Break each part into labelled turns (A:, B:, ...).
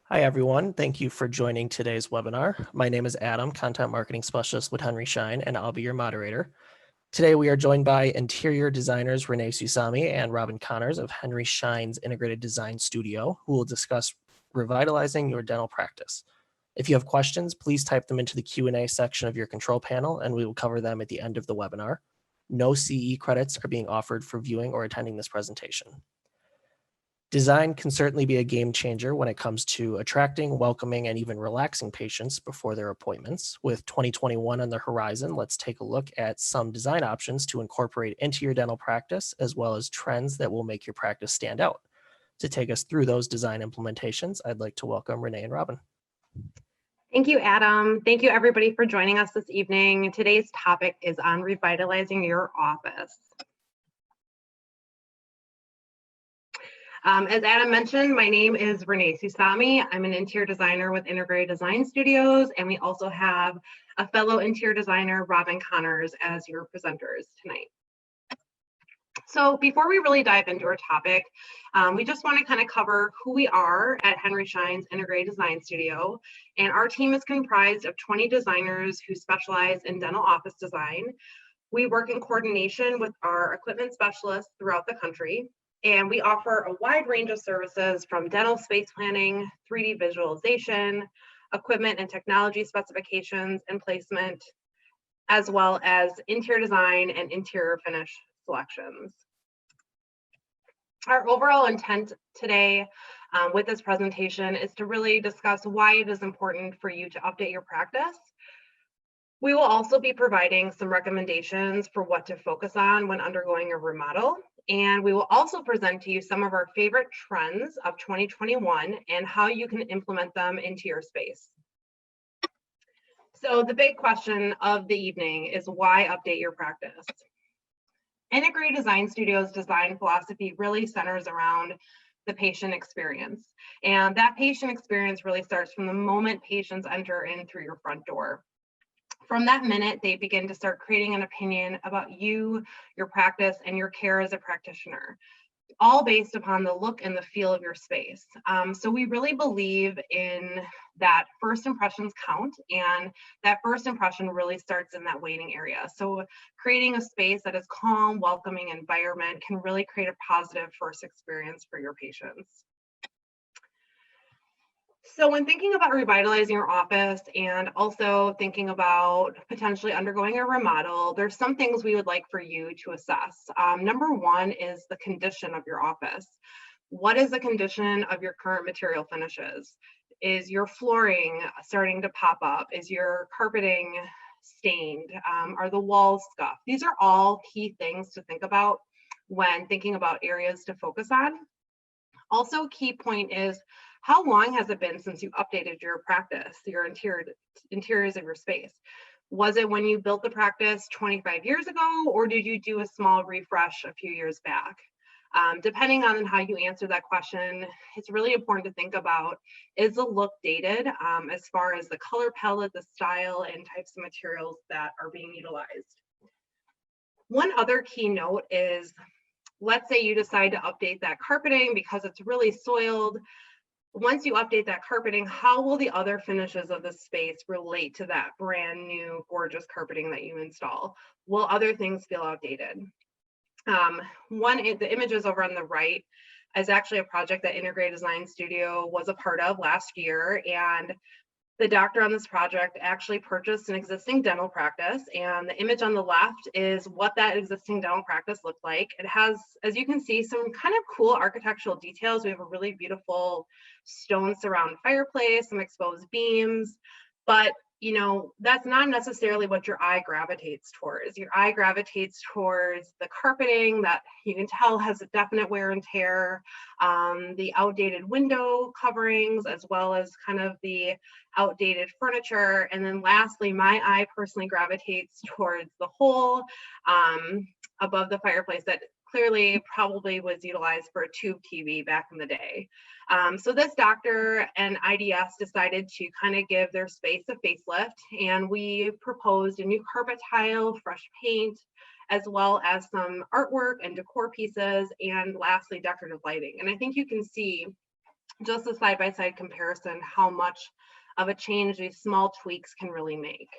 A: Hi, everyone. Thank you for joining today's webinar. My name is Adam, Content Marketing Specialist with Henry Schein, and I'll be your moderator. Today, we are joined by interior designers Renee Susami and Robyn of Henry Schein's Integrated Design Studio, who will discuss revitalizing your dental practice. If you have questions, please type them into the Q&A section of your control panel, and we will cover them at the end of the webinar. No CE credits are being offered for viewing or attending this presentation. Design can certainly be a game changer when it comes to attracting, welcoming, and even relaxing patients before their appointments. With 2021 on the horizon, let's take a look at some design options to incorporate into your dental practice, as well as trends that will make your practice stand out. To take us through those design implementations, I'd like to welcome Renee and Robyn.
B: Thank you, Adam. Thank you, everybody, for joining us this evening. Today's topic is on revitalizing your office. As Adam mentioned, my name is Renee Susami. I'm an interior designer with Integrated Design Studios, and we also have a fellow interior designer, Robyn as your presenters tonight. So before we really dive into our topic, we just want to kind of cover who we are at Henry Schein's Integrated Design Studio. And our team is comprised of 20 designers who specialize in dental office design. We work in coordination with our equipment specialists throughout the country. And we offer a wide range of services from dental space planning, 3D visualization, equipment and technology specifications and placement, as well as interior design and interior finish selections. Our overall intent today with this presentation is to really discuss why it is important for you to update your practice. We will also be providing some recommendations for what to focus on when undergoing a remodel. And we will also present to you some of our favorite trends of 2021 and how you can implement them into your space. So the big question of the evening is why update your practice? Integrated Design Studio's design philosophy really centers around the patient experience. And that patient experience really starts from the moment patients enter in through your front door. From that minute, they begin to start creating an opinion about you, your practice, and your care as a practitioner, all based upon the look and the feel of your space. So we really believe in that first impressions count, and that first impression really starts in that waiting area. So creating a space that is calm, welcoming environment can really create a positive first experience for your patients. So when thinking about revitalizing your office and also thinking about potentially undergoing a remodel, there's some things we would like for you to assess. Number one is the condition of your office. What is the condition of your current material finishes? Is your flooring starting to pop up? Is your carpeting stained? Are the walls scuffed? These are all key things to think about when thinking about areas to focus on. Also, a key point is, how long has it been since you updated your practice, your interiors of your space? Was it when you built the practice 25 years ago, or did you do a small refresh a few years back? Depending on how you answer that question, it's really important to think about, is the look dated as far as the color palette, the style, and types of materials that are being utilized? One other key note is, let's say you decide to update that carpeting because it's really soiled. Once you update that carpeting, how will the other finishes of the space relate to that brand new gorgeous carpeting that you install? Will other things feel outdated? The images over on the right is actually a project that Integrated Design Studio was a part of last year, and the doctor on this project actually purchased an existing dental practice, and the image on the left is what that existing dental practice looked like. It has, as you can see, some kind of cool architectural details. We have a really beautiful stone surround fireplace, some exposed beams, but you know, that's not necessarily what your eye gravitates towards. Your eye gravitates towards the carpeting that you can tell has a definite wear and tear, the outdated window coverings, as well as kind of the outdated furniture. And then lastly, my eye personally gravitates towards the hole above the fireplace that clearly probably was utilized for a tube TV back in the day. So this doctor and IDS decided to kind of give their space a facelift, and we proposed a new carpet tile, fresh paint, as well as some artwork and decor pieces, and lastly, decorative lighting. And I think you can see just a side-by-side comparison how much of a change these small tweaks can really make.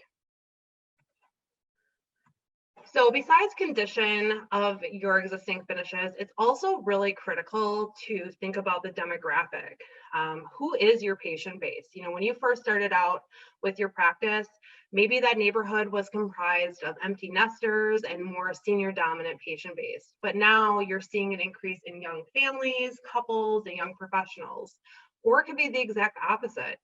B: So besides condition of your existing finishes, it's also really critical to think about the demographic. Who is your patient base? You know, when you first started out with your practice, maybe that neighborhood was comprised of empty nesters and more senior dominant patient base. But now you're seeing an increase in young families, couples, and young professionals. Or it could be the exact opposite.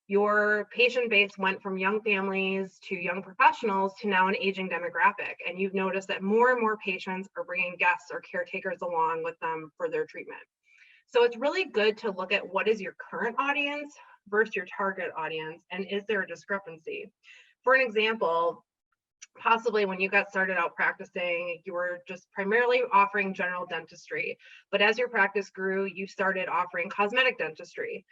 B: Your patient base went from young families to young professionals to now an aging demographic. And you've noticed that more and more patients are bringing guests or caretakers along with them for their treatment. So it's really good to look at what is your current audience versus your target audience, and is there a discrepancy? For an example, possibly when you got started out practicing, you were just primarily offering general dentistry, but as your practice grew, you started offering cosmetic dentistry.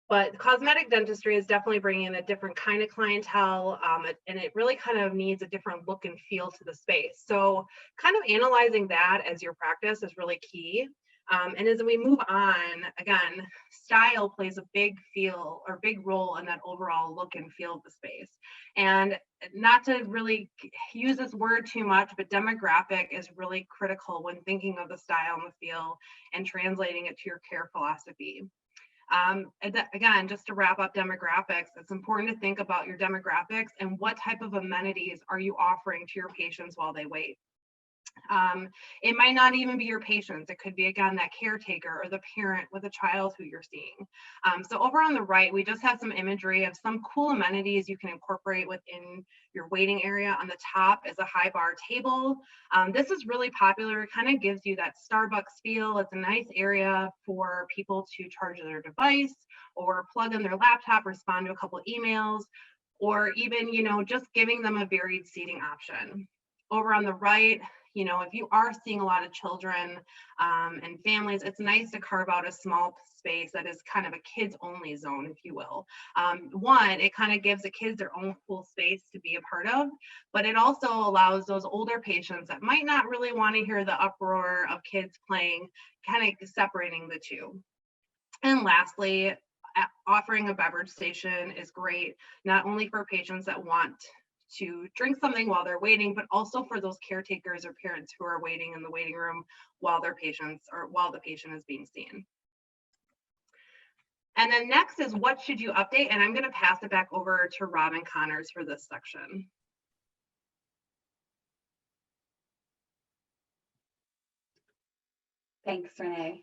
B: But cosmetic dentistry is definitely bringing in a different kind of clientele, and it really kind of needs a different look and feel to the space. So kind of analyzing that as your practice is really key. And as we move on, again, style plays a big role in that overall look and feel of the space. And not to really use this word too much, but demographic is really critical when thinking of the style and the feel and translating it to your care philosophy. Again, just to wrap up demographics, it's important to think about your demographics and what type of amenities are you offering to your patients while they wait. It might not even be your patients. It could be, again, that caretaker or the parent with a child who you're seeing. So over on the right, we just have some imagery of some cool amenities you can incorporate within your waiting area. On the top is a high bar table. This is really popular. It kind of gives you that Starbucks feel. It's a nice area for people to charge their device or plug in their laptop, respond to a couple of emails, or even, you know, just giving them a varied seating option. Over on the right, you know, if you are seeing a lot of children and families, it's nice to carve out a small space that is kind of a kids only zone, if you will. One, it kind of gives the kids their own cool space to be a part of, but it also allows those older patients that might not really want to hear the uproar of kids playing, kind of separating the two. And lastly, offering a beverage station is great, not only for patients that want to drink something while they're waiting, but also for those caretakers or parents who are waiting in the waiting room while their patients or while the patient is being seen. And then next is what should you update? And I'm going to pass it back over to Robyn Connors for this section.
C: Thanks, Renee.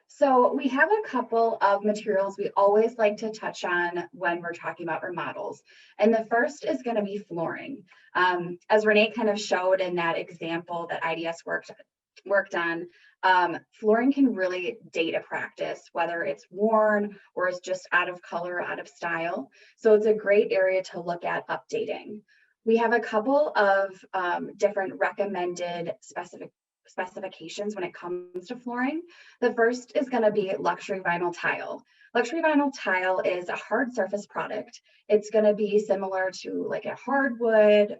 C: So we have a couple of materials we always like to touch on when we're talking about remodels. And the first is going to be flooring. As Renee kind of showed in that example that IDS worked on, flooring can really date a practice, whether it's worn or is just out of color, out of style. So it's a great area to look at updating. We have a couple of different recommended specifications when it comes to flooring. The first is going to be luxury vinyl tile. Luxury vinyl tile is a hard surface product. It's going to be similar to like a hardwood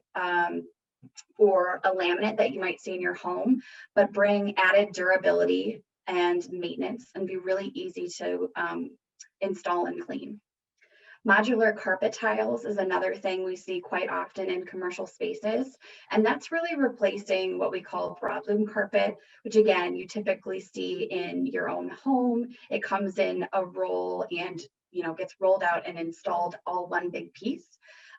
C: or a laminate that you might see in your home, but bring added durability and maintenance and be really easy to install and clean. Modular carpet tiles is another thing we see quite often in commercial spaces, and that's really replacing what we call broadloom carpet, which again, you typically see in your own home. It comes in a roll and, you know, gets rolled out and installed all one big piece.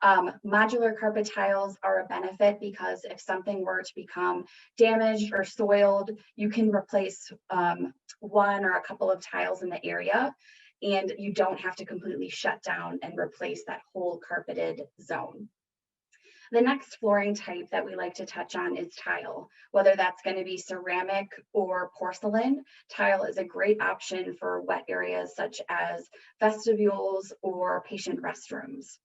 C: Modular carpet tiles are a benefit because if something were to become damaged or soiled, you can replace one or a couple of tiles in the area, and you don't have to completely shut down and replace that whole carpeted zone. The next flooring type that we like to touch on is tile. Whether that's going to be ceramic or porcelain, tile is a great option for wet areas such as vestibules or patient restrooms.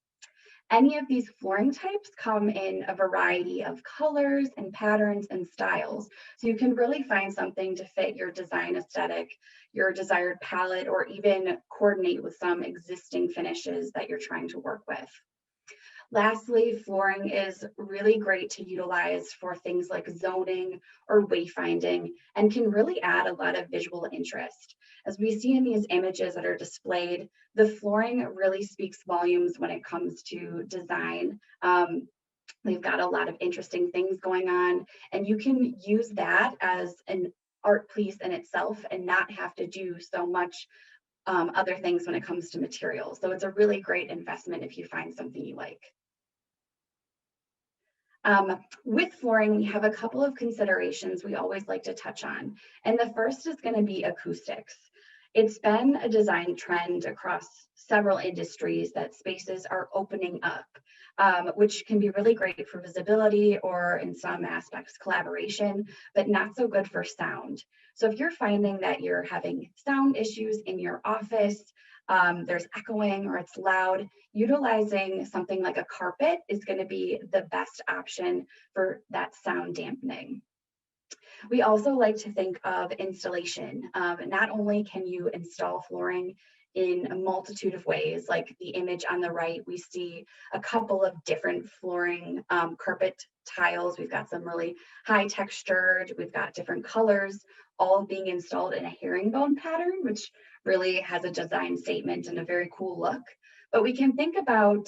C: Any of these flooring types come in a variety of colors and patterns and styles. So you can really find something to fit your design aesthetic, your desired palette, or even coordinate with some existing finishes that you're trying to work with. Lastly, flooring is really great to utilize for things like zoning or wayfinding and can really add a lot of visual interest. As we see in these images that are displayed, the flooring really speaks volumes when it comes to design. They've got a lot of interesting things going on, and you can use that as an art piece in itself and not have to do so much other things when it comes to materials. So it's a really great investment if you find something you like. With flooring, we have a couple of considerations we always like to touch on. And the first is going to be acoustics. It's been a design trend across several industries that spaces are opening up, which can be really great for visibility or in some aspects collaboration, but not so good for sound. So if you're finding that you're having sound issues in your office, there's echoing or it's loud, utilizing something like a carpet is going to be the best option for that sound dampening. We also like to think of installation. Not only can you install flooring in a multitude of ways, like the image on the right, we see a couple of different flooring carpet tiles. We've got some really high textured, we've got different colors, all being installed in a herringbone pattern, which really has a design statement and a very cool look. But we can think about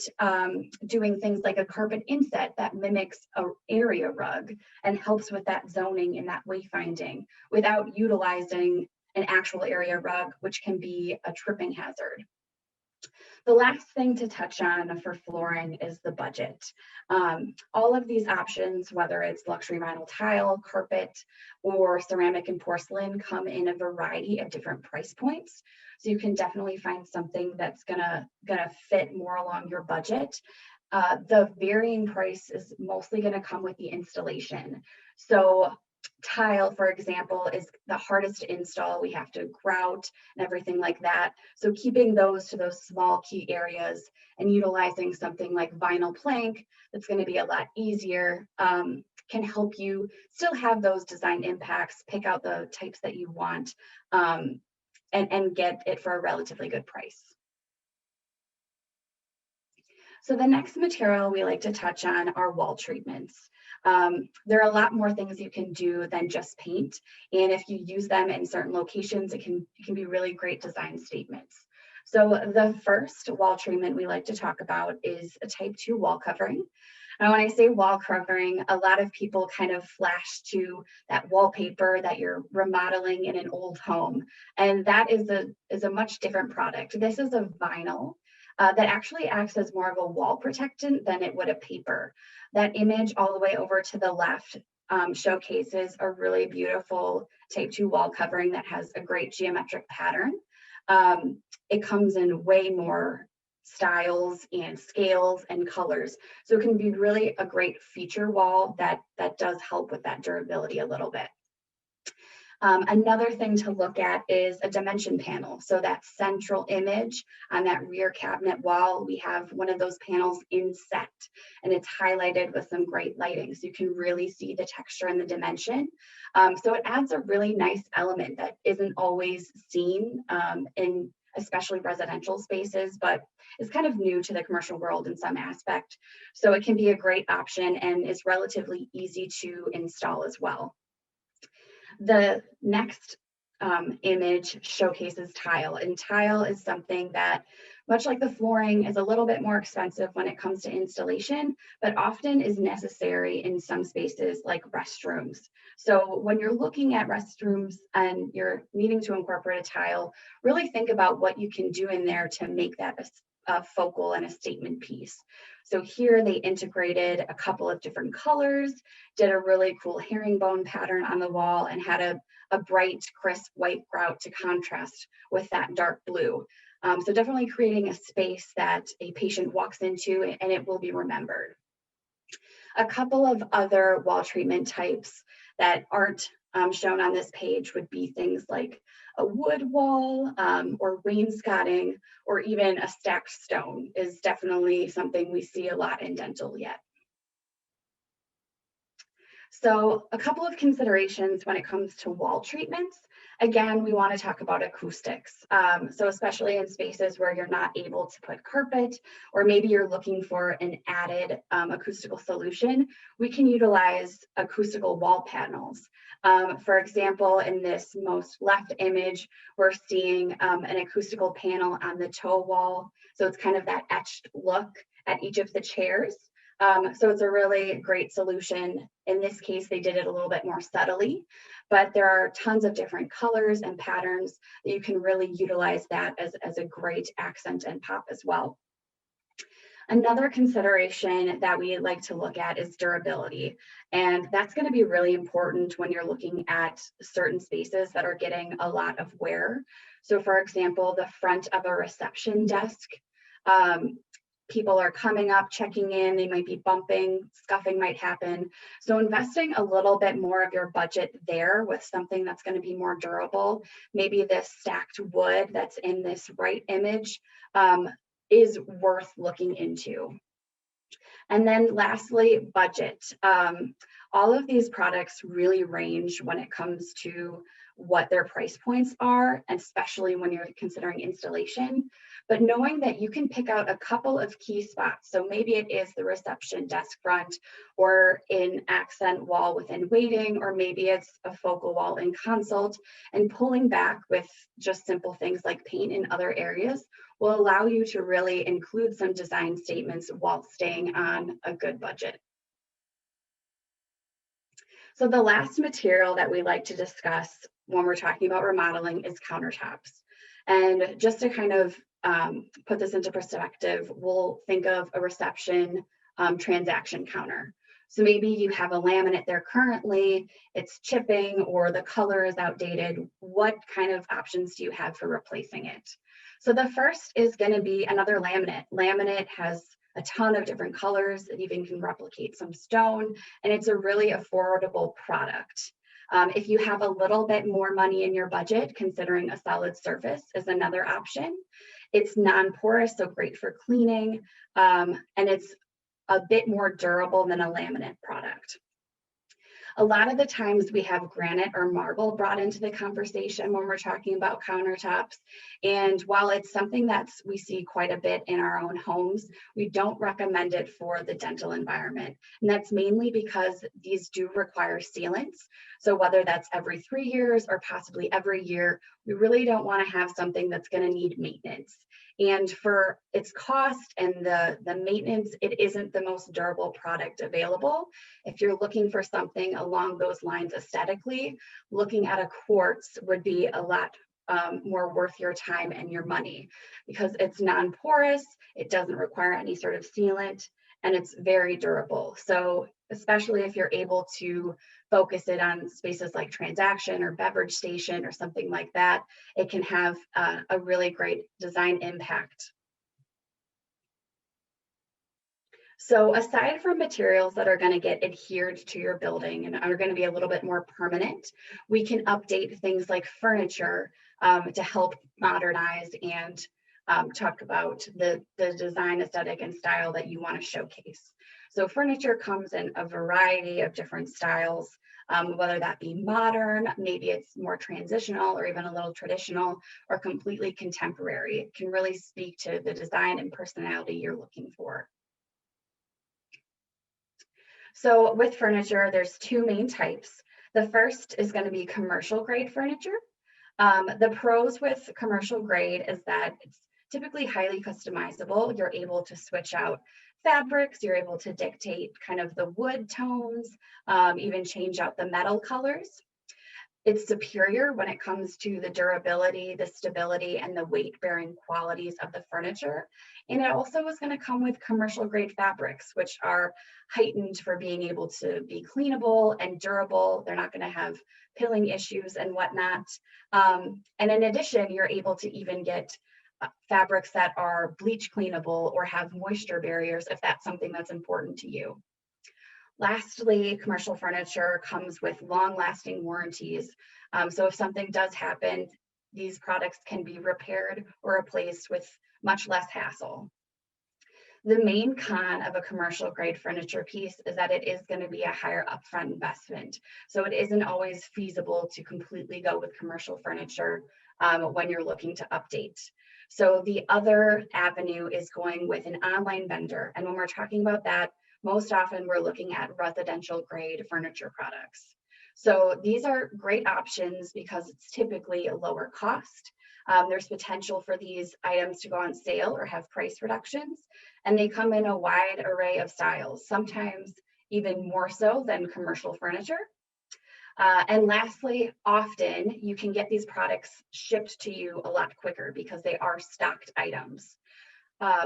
C: doing things like a carpet inset that mimics an area rug and helps with that zoning and that wayfinding without utilizing an actual area rug, which can be a tripping hazard. The last thing to touch on for flooring is the budget. All of these options, whether it's luxury vinyl tile, carpet, or ceramic and porcelain, come in a variety of different price points. So you can definitely find something that's gonna fit more along your budget. The varying price is mostly gonna come with the installation. So tile, for example, is the hardest to install. We have to grout and everything like that. So keeping those to those small key areas and utilizing something like vinyl plank that's going to be a lot easier can help you still have those design impacts, pick out the types that you want, and get it for a relatively good price. So the next material we like to touch on are wall treatments. There are a lot more things you can do than just paint. And if you use them in certain locations, it can be really great design statements. So the first wall treatment we like to talk about is a type 2 wall covering. And when I say wall covering, a lot of people kind of flash to that wallpaper that you're remodeling in an old home. And that is a much different product. This is a vinyl that actually acts as more of a wall protectant than it would a paper. That image all the way over to the left showcases a really beautiful type 2 wall covering that has a great geometric pattern. It comes in way more styles and scales and colors. So it can be really a great feature wall that does help with that durability a little bit. Another thing to look at is a dimension panel. So that central image on that rear cabinet wall, we have one of those panels inset, and it's highlighted with some great lighting. So you can really see the texture and the dimension. So it adds a really nice element that isn't always seen in especially residential spaces, but is kind of new to the commercial world in some aspect. So it can be a great option and is relatively easy to install as well. The next image showcases tile, and tile is something that, much like the flooring, is a little bit more expensive when it comes to installation, but often is necessary in some spaces like restrooms. So when you're looking at restrooms and you're needing to incorporate a tile, really think about what you can do in there to make that a focal and a statement piece. So here they integrated a couple of different colors, did a really cool herringbone pattern on the wall, and had a bright, crisp white grout to contrast with that dark blue. So definitely creating a space that a patient walks into and it will be remembered. A couple of other wall treatment types that aren't shown on this page would be things like a wood wall or wainscoting, or even a stacked stone is definitely something we see a lot in dental yet. So a couple of considerations when it comes to wall treatments. Again, we want to talk about acoustics. So especially in spaces where you're not able to put carpet, or maybe you're looking for an added acoustical solution, we can utilize acoustical wall panels. For example, in this most left image, we're seeing an acoustical panel on the toe wall. So it's kind of that etched look at each of the chairs. So it's a really great solution. In this case, they did it a little bit more subtly, but there are tons of different colors and patterns that you can really utilize that as a great accent and pop as well. Another consideration that we like to look at is durability. And that's going to be really important when you're looking at certain spaces that are getting a lot of wear. So for example, the front of a reception desk, people are coming up, checking in, they might be bumping, scuffing might happen. So investing a little bit more of your budget there with something that's going to be more durable, maybe this stacked wood that's in this right image, is worth looking into. And then lastly, budget. All of these products really range when it comes to what their price points are, especially when you're considering installation. But knowing that you can pick out a couple of key spots. So maybe it is the reception desk front or an accent wall within waiting, or maybe it's a focal wall in consult, and pulling back with just simple things like paint in other areas will allow you to really include some design statements while staying on a good budget. So the last material that we like to discuss when we're talking about remodeling is countertops. And just to kind of put this into perspective, we'll think of a reception transaction counter. So maybe you have a laminate there currently, it's chipping or the color is outdated. What kind of options do you have for replacing it? So the first is going to be another laminate. Laminate has a ton of different colors. It even can replicate some stone, and it's a really affordable product. If you have a little bit more money in your budget, considering a solid surface is another option. It's non-porous, so great for cleaning, and it's a bit more durable than a laminate product. A lot of the times we have granite or marble brought into the conversation when we're talking about countertops. And while it's something that we see quite a bit in our own homes, we don't recommend it for the dental environment. And that's mainly because these do require sealants. So whether that's every 3 years or possibly every year, we really don't want to have something that's going to need maintenance. And for its cost and the maintenance, it isn't the most durable product available. If you're looking for something along those lines aesthetically, looking at a quartz would be a lot more worth your time and your money, because it's non-porous, it doesn't require any sort of sealant, and it's very durable. So especially if you're able to focus it on spaces like transaction or beverage station or something like that, it can have a really great design impact. So aside from materials that are going to get adhered to your building and are going to be a little bit more permanent, we can update things like furniture to help modernize and talk about the design aesthetic and style that you want to showcase. So furniture comes in a variety of different styles, whether that be modern, maybe it's more transitional or even a little traditional, or completely contemporary. It can really speak to the design and personality you're looking for. So with furniture, there's two main types. The first is going to be commercial grade furniture. The pros with commercial grade is that it's typically highly customizable. You're able to switch out fabrics, you're able to dictate kind of the wood tones, even change out the metal colors. It's superior when it comes to the durability, the stability, and the weight-bearing qualities of the furniture. And it also is going to come with commercial grade fabrics, which are heightened for being able to be cleanable and durable. They're not going to have pilling issues and whatnot. And in addition, you're able to even get fabrics that are bleach cleanable or have moisture barriers if that's something that's important to you. Lastly, commercial furniture comes with long-lasting warranties. So if something does happen, these products can be repaired or replaced with much less hassle. The main con of a commercial grade furniture piece is that it is going to be a higher upfront investment. So it isn't always feasible to completely go with commercial furniture when you're looking to update. So the other avenue is going with an online vendor. And when we're talking about that, most often we're looking at residential grade furniture products. So these are great options because it's typically a lower cost. There's potential for these items to go on sale or have price reductions, and they come in a wide array of styles, sometimes even more so than commercial furniture. And lastly, often you can get these products shipped to you a lot quicker because they are stocked items.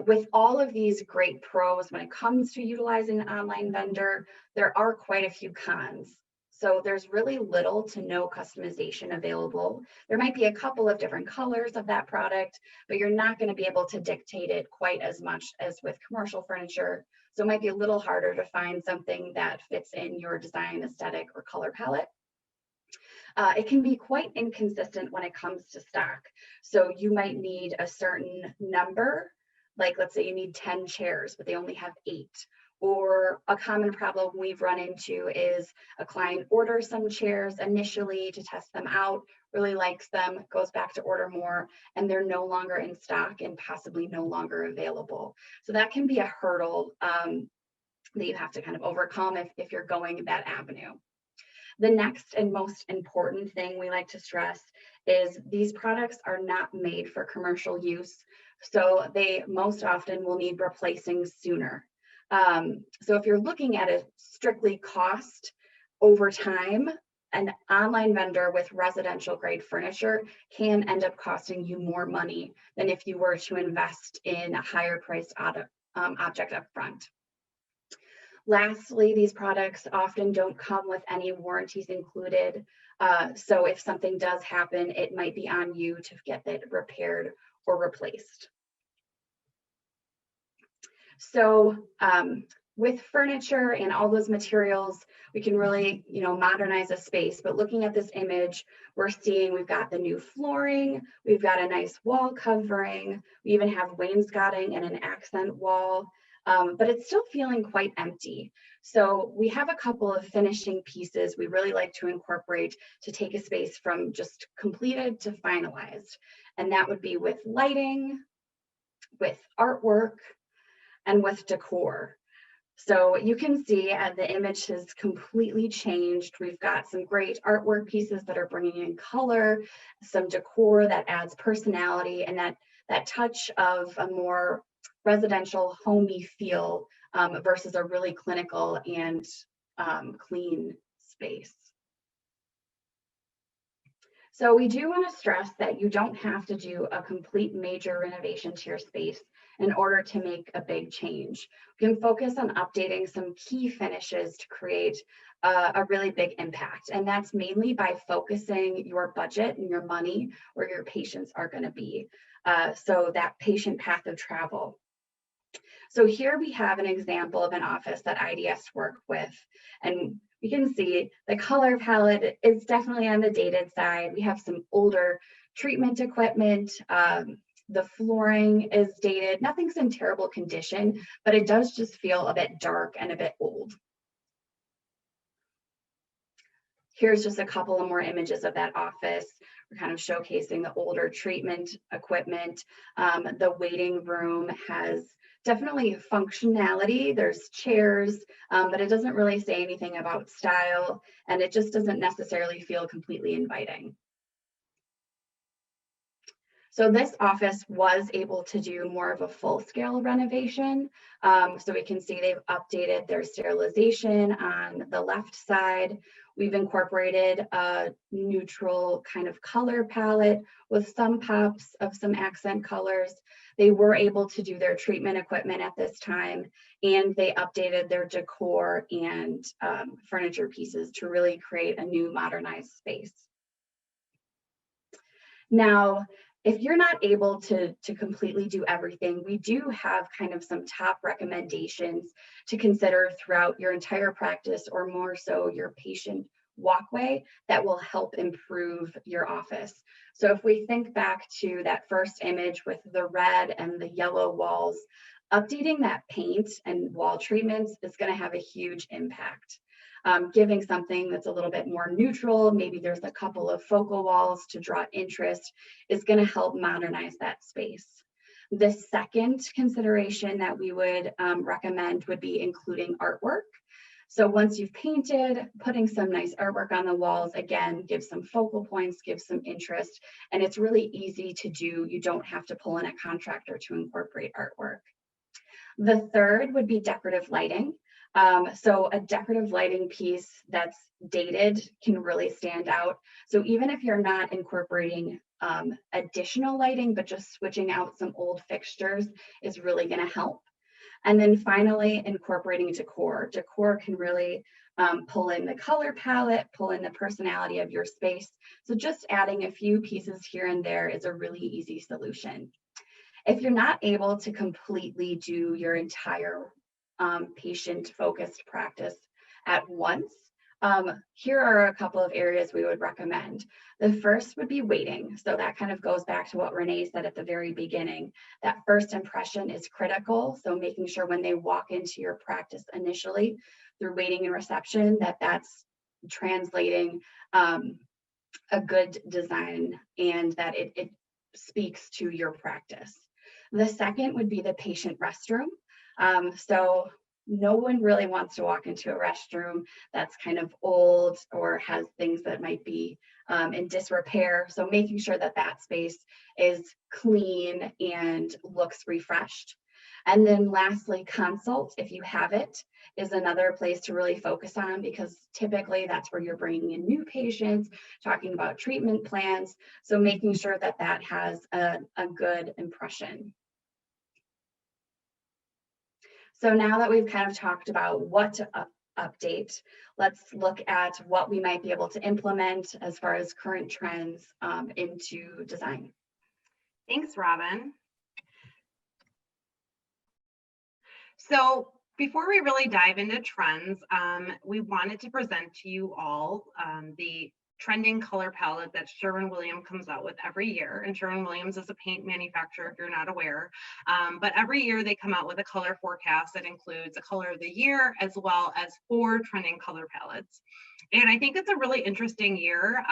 C: With all of these great pros, when it comes to utilizing an online vendor, there are quite a few cons. So there's really little to no customization available. There might be a couple of different colors of that product, but you're not going to be able to dictate it quite as much as with commercial furniture. So it might be a little harder to find something that fits in your design aesthetic or color palette. It can be quite inconsistent when it comes to stock. So you might need a certain number, like let's say you need 10 chairs, but they only have 8. Or a common problem we've run into is a client orders some chairs initially to test them out, really likes them, goes back to order more, and they're no longer in stock and possibly no longer available. So that can be a hurdle that you have to kind of overcome if you're going that avenue. The next and most important thing we like to stress is these products are not made for commercial use, so they most often will need replacing sooner. So if you're looking at a strictly cost over time, an online vendor with residential grade furniture can end up costing you more money than if you were to invest in a higher priced object up front. Lastly, these products often don't come with any warranties included. So if something does happen, it might be on you to get it repaired or replaced. So with furniture and all those materials, we can really, modernize a space. But looking at this image, we're seeing we've got the new flooring, we've got a nice wall covering, we even have wainscoting and an accent wall. But it's still feeling quite empty. So we have a couple of finishing pieces we really like to incorporate to take a space from just completed to finalized. And that would be with lighting, with artwork, and with decor. So you can see as the image has completely changed, we've got some great artwork pieces that are bringing in color, some decor that adds personality, and that touch of a more residential homey feel versus a really clinical and clean space. So we do want to stress that you don't have to do a complete major renovation to your space in order to make a big change. We can focus on updating some key finishes to create a really big impact. And that's mainly by focusing your budget and your money where your patients are going to be. So that patient path of travel. So here we have an example of an office that IDS worked with, and we can see the color palette is definitely on the dated side. We have some older treatment equipment. The flooring is dated. Nothing's in terrible condition, but it does just feel a bit dark and a bit old. Here's just a couple of more images of that office. We're kind of showcasing the older treatment equipment. The waiting room has definitely functionality. There's chairs, but it doesn't really say anything about style, and it just doesn't necessarily feel completely inviting. So this office was able to do more of a full-scale renovation. So we can see they've updated their sterilization on the left side. We've incorporated a neutral kind of color palette with some pops of some accent colors. They were able to do their treatment equipment at this time, and they updated their decor and furniture pieces to really create a new modernized space. Now, if you're not able to completely do everything, we do have kind of some top recommendations to consider throughout your entire practice, or more so your patient walkway, that will help improve your office. So if we think back to that first image with the red and the yellow walls, updating that paint and wall treatments is going to have a huge impact. Giving something that's a little bit more neutral, maybe there's a couple of focal walls to draw interest, is going to help modernize that space. The second consideration that we would recommend would be including artwork. So once you've painted, putting some nice artwork on the walls, again, gives some focal points, gives some interest, and it's really easy to do. You don't have to pull in a contractor to incorporate artwork. The third would be decorative lighting. So a decorative lighting piece that's dated can really stand out. So even if you're not incorporating additional lighting, but just switching out some old fixtures is really going to help. And then finally, incorporating decor. Decor can really pull in the color palette, pull in the personality of your space. So just adding a few pieces here and there is a really easy solution. If you're not able to completely do your entire patient-focused practice at once, here are a couple of areas we would recommend. The first would be waiting. So that kind of goes back to what Renee said at the very beginning. That first impression is critical. So making sure when they walk into your practice initially through waiting and reception, that's translating a good design and that it speaks to your practice. The second would be the patient restroom. So no one really wants to walk into a restroom that's kind of old or has things that might be in disrepair. So making sure that that space is clean and looks refreshed. And then lastly, consult, if you have it, is another place to really focus on, because typically that's where you're bringing in new patients, talking about treatment plans. So making sure that that has a good impression. So now that we've kind of talked about what to update, let's look at what we might be able to implement as far as current trends into design.
B: Thanks, Robyn. So before we really dive into trends, we wanted to present to you all the trending color palette that Sherwin-Williams comes out with every year. And Sherwin-Williams is a paint manufacturer, if you're not aware. But every year they come out with a color forecast that includes a color of the year, as well as 4 trending color palettes. And I think it's a really interesting year.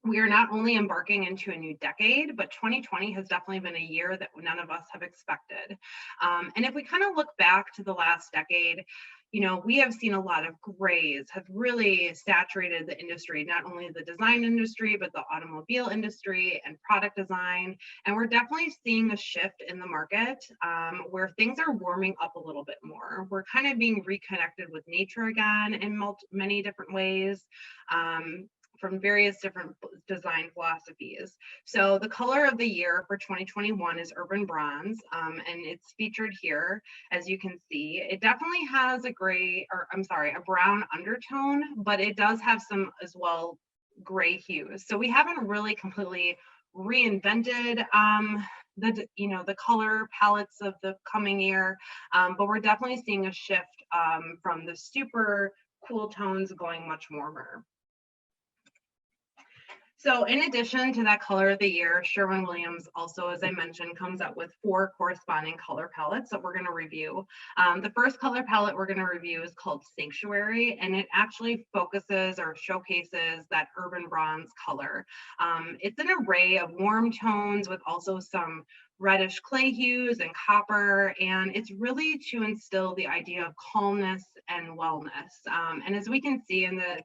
B: We are not only embarking into a new decade, but 2020 has definitely been a year that none of us have expected. And if we kind of look back to the last decade, you know, we have seen a lot of grays have really saturated the industry, not only the design industry, but the automobile industry and product design. And we're definitely seeing a shift in the market where things are warming up a little bit more. We're kind of being reconnected with nature again in many different ways. From various different design philosophies. So the color of the year for 2021 is urban bronze, and it's featured here. As you can see, it definitely has a brown undertone, but it does have some as well gray hues. So we haven't really completely reinvented the color palettes of the coming year, but we're definitely seeing a shift from the super cool tones going much warmer. So in addition to that color of the year, Sherwin-Williams also, as I mentioned, comes out with 4 corresponding color palettes that we're going to review. The first color palette we're going to review is called Sanctuary, and it actually focuses or showcases that urban bronze color. It's an array of warm tones with also some reddish clay hues and copper, and it's really to instill the idea of calmness and wellness. And as we can see in the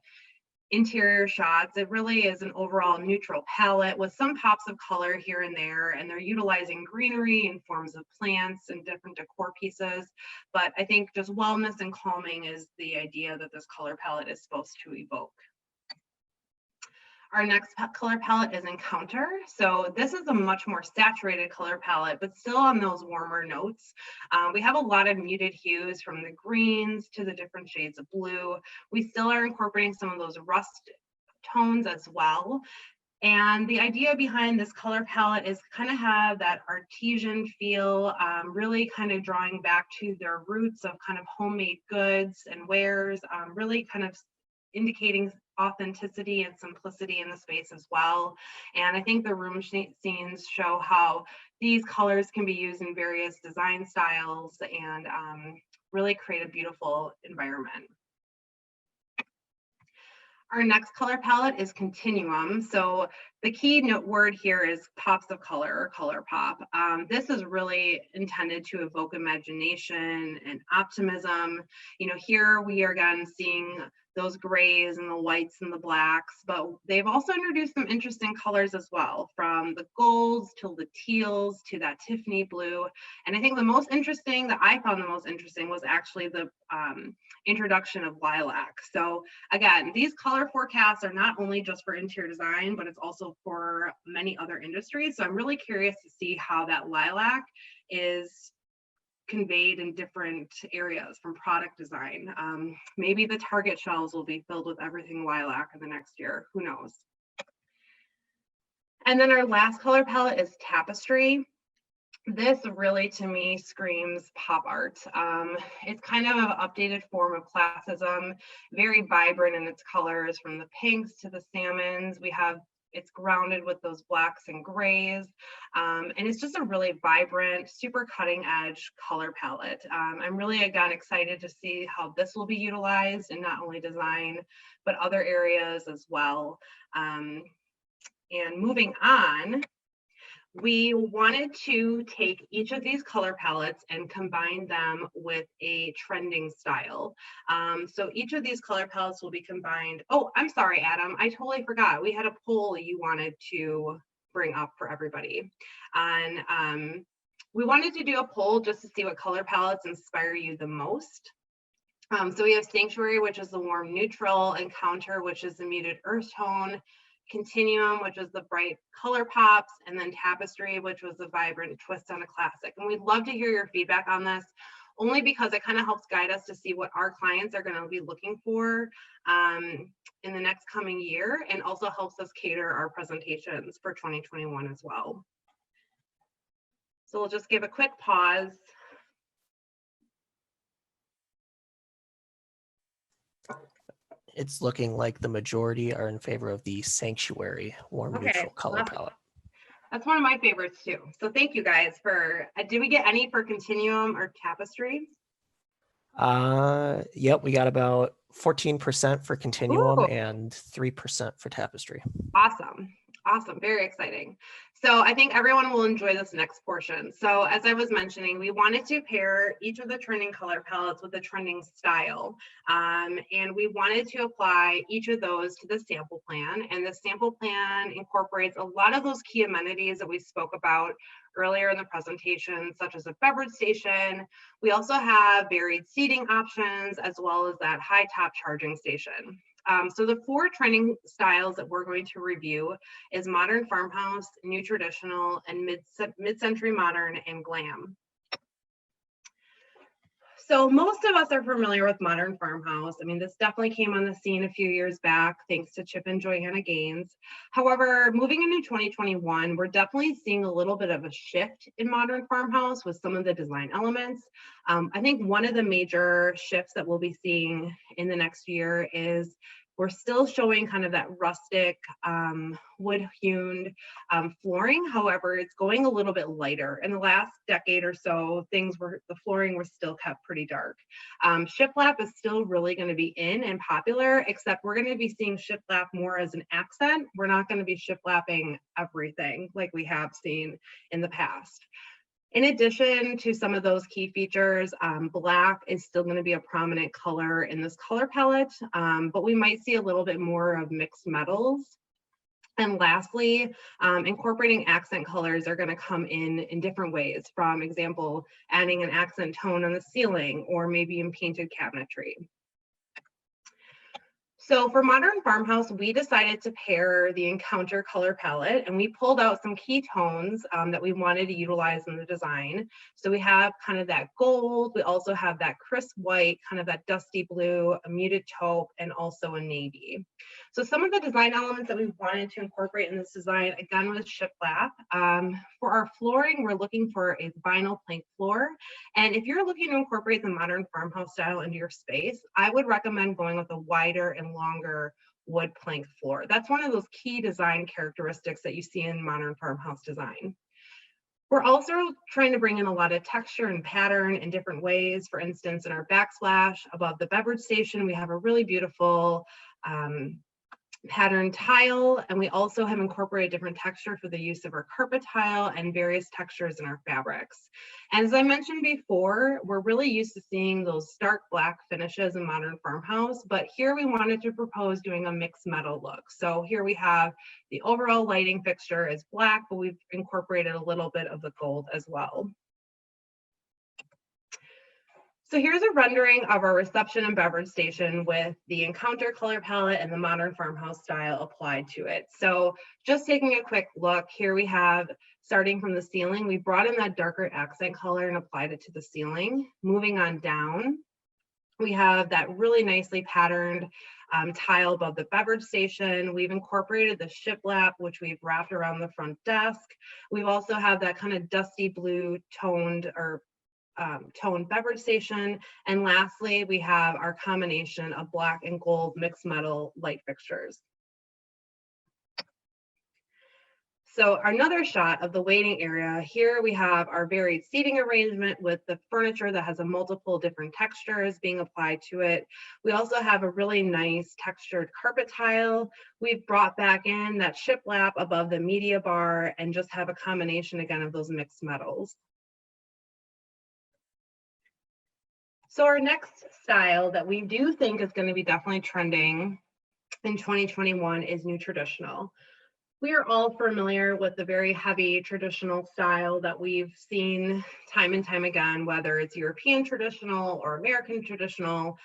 B: interior shots, it really is an overall neutral palette with some pops of color here and there, and they're utilizing greenery in forms of plants and different decor pieces. But I think just wellness and calming is the idea that this color palette is supposed to evoke. Our next color palette is Encounter. So this is a much more saturated color palette, but still on those warmer notes. We have a lot of muted hues from the greens to the different shades of blue. We still are incorporating some of those rust tones as well. And the idea behind this color palette is kind of have that artesian feel, really kind of drawing back to their roots of kind of homemade goods and wares, really kind of indicating authenticity and simplicity in the space as well. And I think the room scenes show how these colors can be used in various design styles and really create a beautiful environment. Our next color palette is Continuum. So the key word here is pops of color or color pop. This is really intended to evoke imagination and optimism. You know, here we are again seeing those grays and the whites and the blacks, but they've also introduced some interesting colors as well, from the golds to the teals to that Tiffany blue. And I think the most interesting that I found the most interesting was actually the introduction of lilac. So again, these color forecasts are not only just for interior design, but it's also for many other industries. So I'm really curious to see how that lilac is conveyed in different areas from product design. Maybe the Target shelves will be filled with everything lilac in the next year, who knows? And then our last color palette is Tapestry. This really, to me, screams pop art. It's kind of an updated form of classism, very vibrant in its colors, from the pinks to the salmons. It's grounded with those blacks and grays. And it's just a really vibrant, super cutting edge color palette. I'm really, again, excited to see how this will be utilized in not only design, but other areas as well. And moving on, we wanted to take each of these color palettes and combine them with a trending style. So each of these color palettes will be combined. Oh, I'm sorry, Adam, I totally forgot. We had a poll you wanted to bring up for everybody. And we wanted to do a poll just to see what color palettes inspire you the most. So we have Sanctuary, which is the warm neutral, Encounter, which is the muted earth tone, Continuum, which is the bright color pops, and then Tapestry, which was the vibrant twist on a classic. And we'd love to hear your feedback on this, only because it kind of helps guide us to see what our clients are going to be looking for in the next coming year, and also helps us cater our presentations for 2021 as well. So we'll just give a quick pause.
A: It's looking like the majority are in favor of the Sanctuary warm neutral color palette.
B: That's one of my favorites too. So thank you guys for, did we get any for Continuum or Tapestry?
A: Yep, we got about 14% for Continuum. Ooh. And 3% for Tapestry.
B: Awesome. Awesome. Very exciting. So I think everyone will enjoy this next portion. So as I was mentioning, we wanted to pair each of the trending color palettes with a trending style. And we wanted to apply each of those to the sample plan. And the sample plan incorporates a lot of those key amenities that we spoke about earlier in the presentation, such as a beverage station. We also have varied seating options, as well as that high top charging station. So the 4 trending styles that we're going to review is modern farmhouse, new traditional, and mid-century modern, and glam. So most of us are familiar with modern farmhouse. I mean, this definitely came on the scene a few years back, thanks to Chip and Joanna Gaines. However, moving into 2021, we're definitely seeing a little bit of a shift in modern farmhouse with some of the design elements. I think one of the major shifts that we'll be seeing in the next year is we're still showing kind of that rustic wood-hewn flooring. However, it's going a little bit lighter. In the last decade or so, the flooring was still kept pretty dark. Shiplap is still really going to be in and popular, except we're going to be seeing shiplap more as an accent. We're not going to be shiplapping everything like we have seen in the past. In addition to some of those key features, black is still going to be a prominent color in this color palette, but we might see a little bit more of mixed metals. And lastly, incorporating accent colors are going to come in different ways. From example, adding an accent tone on the ceiling, or maybe in painted cabinetry. So for modern farmhouse, we decided to pair the Encounter color palette, and we pulled out some key tones that we wanted to utilize in the design. So we have kind of that gold, we also have that crisp white, kind of that dusty blue, a muted taupe, and also a navy. So some of the design elements that we wanted to incorporate in this design, again, was shiplap. For our flooring, we're looking for a vinyl plank floor. And if you're looking to incorporate the modern farmhouse style into your space, I would recommend going with a wider and longer wood plank floor. That's one of those key design characteristics that you see in modern farmhouse design. We're also trying to bring in a lot of texture and pattern in different ways. For instance, in our backsplash above the beverage station, we have a really beautiful pattern tile, and we also have incorporated different texture for the use of our carpet tile and various textures in our fabrics. And as I mentioned before, we're really used to seeing those stark black finishes in modern farmhouse, but here we wanted to propose doing a mixed metal look. So here we have the overall lighting fixture is black, but we've incorporated a little bit of the gold as well. So here's a rendering of our reception and beverage station with the Encounter color palette and the modern farmhouse style applied to it. So just taking a quick look, here we have, starting from the ceiling, we brought in that darker accent color and applied it to the ceiling. Moving on down, we have that really nicely patterned tile above the beverage station. We've incorporated the shiplap, which we've wrapped around the front desk. We've also have that kind of dusty blue toned beverage station. And lastly, we have our combination of black and gold mixed metal light fixtures. So another shot of the waiting area, here we have our varied seating arrangement with the furniture that has a multiple different textures being applied to it. We also have a really nice textured carpet tile. We've brought back in that shiplap above the media bar and just have a combination again of those mixed metals. So our next style that we do think is going to be definitely trending in 2021 is new traditional. We are all familiar with the very heavy traditional style that we've seen time and time again, whether it's European traditional or American traditional.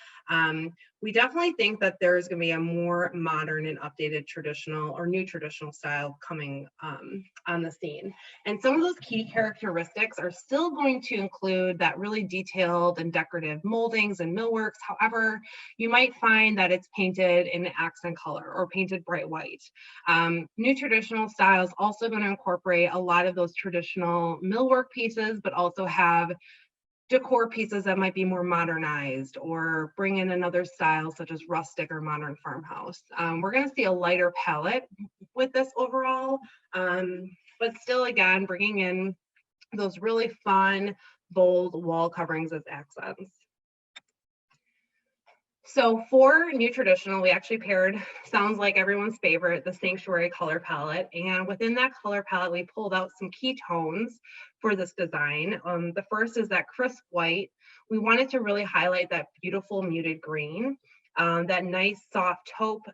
B: We definitely think that there's going to be a more modern and updated traditional or new traditional style coming on the scene. And some of those key characteristics are still going to include that really detailed and decorative moldings and millworks. However, you might find that it's painted in accent color or painted bright white. New traditional style is also going to incorporate a lot of those traditional millwork pieces, but also have decor pieces that might be more modernized or bring in another style such as rustic or modern farmhouse. We're going to see a lighter palette with this overall, but still again bringing in those really fun, bold wall coverings as accents. So for new traditional, we actually paired, sounds like everyone's favorite, the Sanctuary color palette. And within that color palette, we pulled out some key tones for this design. The first is that crisp white. We wanted to really highlight that beautiful muted green, that nice soft taupe,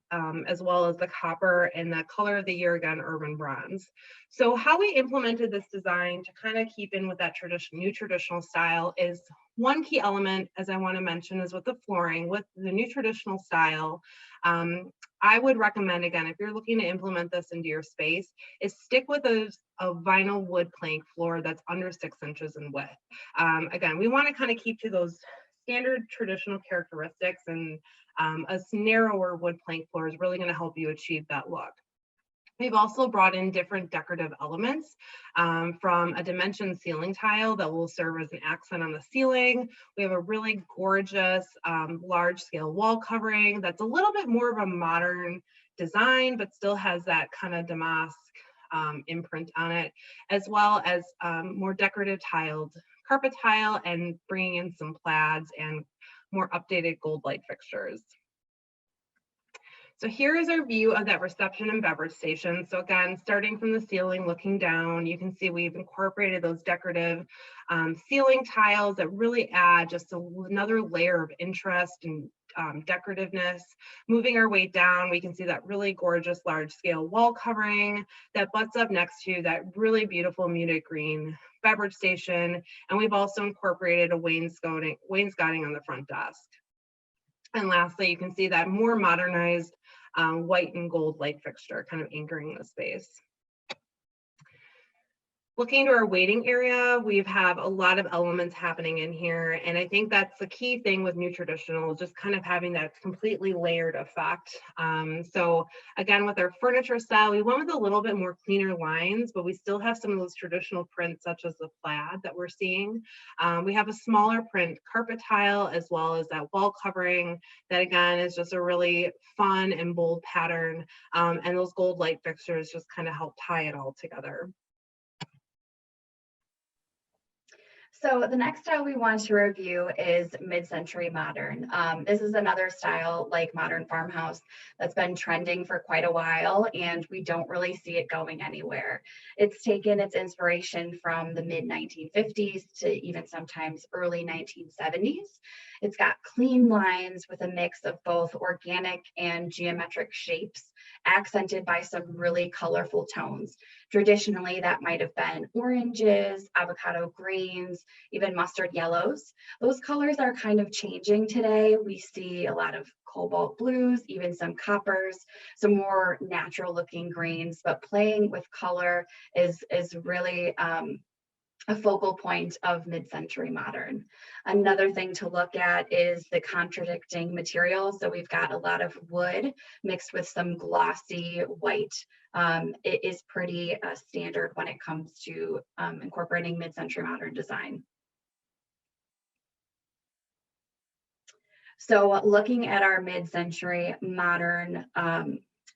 B: as well as the copper and the color of the year again, urban bronze. So how we implemented this design to kind of keep in with that new traditional style is one key element, as I want to mention, is with the flooring. With the new traditional style, I would recommend, again, if you're looking to implement this into your space, is stick with a vinyl wood plank floor that's under 6 inches in width. Again, we want to kind of keep to those standard traditional characteristics, and a narrower wood plank floor is really going to help you achieve that look. We've also brought in different decorative elements from a dimension ceiling tile that will serve as an accent on the ceiling. We have a really gorgeous large scale wall covering that's a little bit more of a modern design, but still has that kind of damask imprint on it, as well as more decorative tiled carpet tile and bringing in some plaids and more updated gold light fixtures. So here is our view of that reception and beverage station. So again, starting from the ceiling, looking down, you can see we've incorporated those decorative ceiling tiles that really add just another layer of interest and decorativeness. Moving our way down, we can see that really gorgeous large scale wall covering that butts up next to that really beautiful muted green beverage station. And we've also incorporated a wainscoting on the front desk. And lastly, you can see that more modernized white and gold light fixture kind of anchoring the space. Looking to our waiting area, we have a lot of elements happening in here. And I think that's the key thing with new traditional, just kind of having that completely layered effect. So again, with our furniture style, we went with a little bit more cleaner lines, but we still have some of those traditional prints, such as the plaid that we're seeing. We have a smaller print carpet tile, as well as that wall covering that again is just a really fun and bold pattern. And those gold light fixtures just kind of help tie it all together.
C: So the next style we want to review is mid-century modern. This is another style like modern farmhouse that's been trending for quite a while, and we don't really see it going anywhere. It's taken its inspiration from the mid-1950s to even sometimes early 1970s. It's got clean lines with a mix of both organic and geometric shapes, accented by some really colorful tones. Traditionally, that might have been oranges, avocado greens, even mustard yellows. Those colors are kind of changing today. We see a lot of cobalt blues, even some coppers, some more natural looking greens, but playing with color is really a focal point of mid-century modern. Another thing to look at is the contradicting materials. So we've got a lot of wood mixed with some glossy white. It is pretty standard when it comes to incorporating mid-century modern design. So looking at our mid-century modern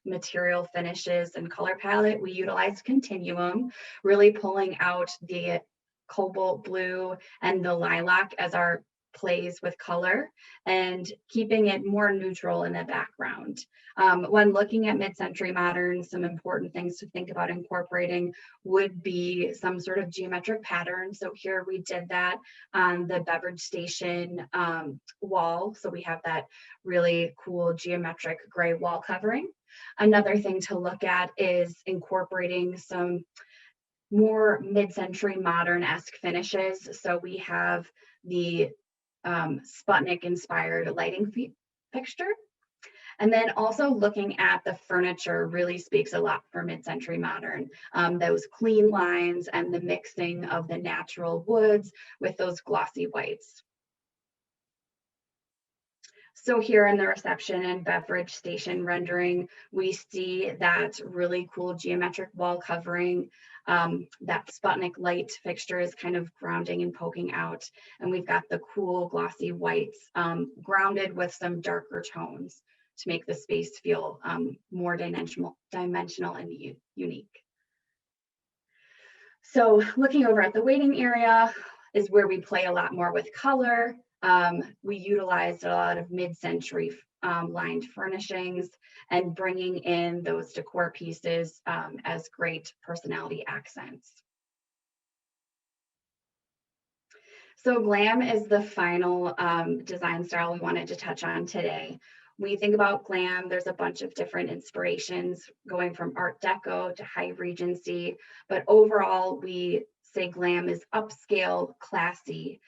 C: material finishes and color palette, we utilized Continuum, really pulling out the cobalt blue and the lilac as our plays with color and keeping it more neutral in the background. When looking at mid-century modern, some important things to think about incorporating would be some sort of geometric pattern. So here we did that on the beverage station wall. So we have that really cool geometric gray wall covering. Another thing to look at is incorporating some more mid-century modern-esque finishes. So we have the Sputnik inspired lighting fixture. And then also looking at the furniture really speaks a lot for mid-century modern. Those clean lines and the mixing of the natural woods with those glossy whites. So here in the reception and beverage station rendering, we see that really cool geometric wall covering. That Sputnik light fixture is kind of grounding and poking out. And we've got the cool glossy whites grounded with some darker tones to make the space feel more dimensional and unique. So looking over at the waiting area is where we play a lot more with color. We utilized a lot of mid-century lined furnishings and bringing in those decor pieces as great personality accents. So GLAM is the final design style we wanted to touch on today. When you think about GLAM, there's a bunch of different inspirations going from Art Deco to High Regency, but overall we say GLAM is upscale, classy,